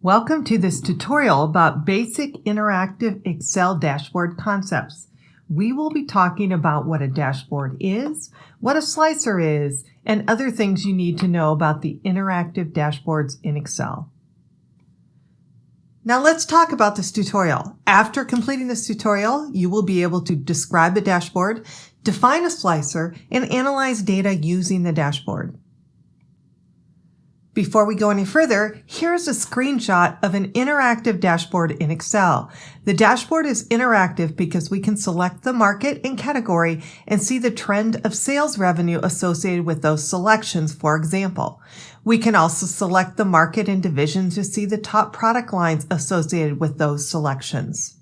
Welcome to this tutorial about basic interactive Excel dashboard concepts. We will be talking about what a dashboard is, what a slicer is, and other things you need to know about the interactive dashboards in Excel. Now let's talk about this tutorial. After completing this tutorial, you will be able to describe a dashboard, define a slicer, and analyze data using the dashboard. Before we go any further, here's a screenshot of an interactive dashboard in Excel. The dashboard is interactive because we can select the market and category and see the trend of sales revenue associated with those selections, for example. We can also select the market and division to see the top product lines associated with those selections.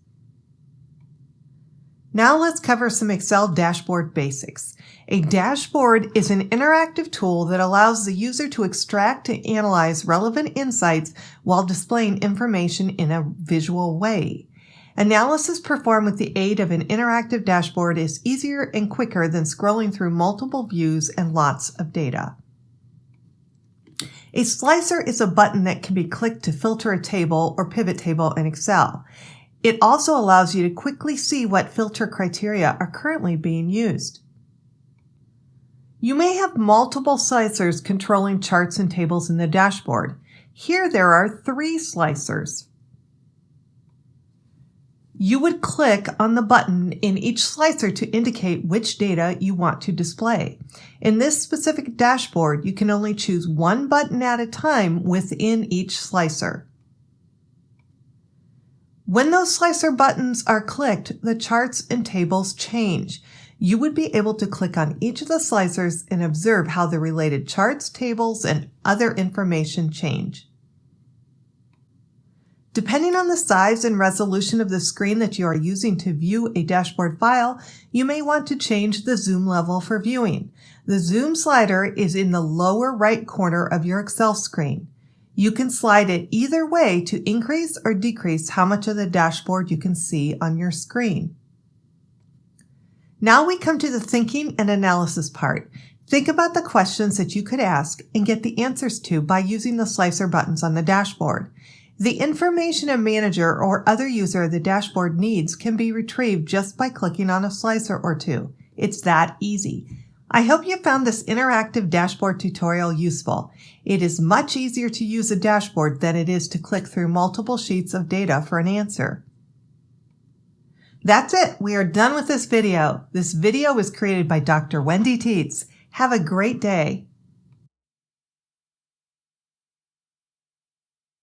Now let's cover some Excel dashboard basics. A dashboard is an interactive tool that allows the user to extract and analyze relevant insights while displaying information in a visual way. Analysis performed with the aid of an interactive dashboard is easier and quicker than scrolling through multiple views and lots of data. A slicer is a button that can be clicked to filter a table or pivot table in Excel. It also allows you to quickly see what filter criteria are currently being used. You may have multiple slicers controlling charts and tables in the dashboard. Here there are 3 slicers. You would click on the button in each slicer to indicate which data you want to display. In this specific dashboard, you can only choose one button at a time within each slicer. When those slicer buttons are clicked, the charts and tables change. You would be able to click on each of the slicers and observe how the related charts, tables, and other information change. Depending on the size and resolution of the screen that you are using to view a dashboard file, you may want to change the zoom level for viewing. The zoom slider is in the lower right corner of your Excel screen. You can slide it either way to increase or decrease how much of the dashboard you can see on your screen. Now we come to the thinking and analysis part. Think about the questions that you could ask and get the answers to by using the slicer buttons on the dashboard. The information a manager or other user of the dashboard needs can be retrieved just by clicking on a slicer or two. It's that easy. I hope you found this interactive dashboard tutorial useful. It is much easier to use a dashboard than it is to click through multiple sheets of data for an answer. That's it. We are done with this video. This video was created by Dr. Sell-Tietz. Have a great day.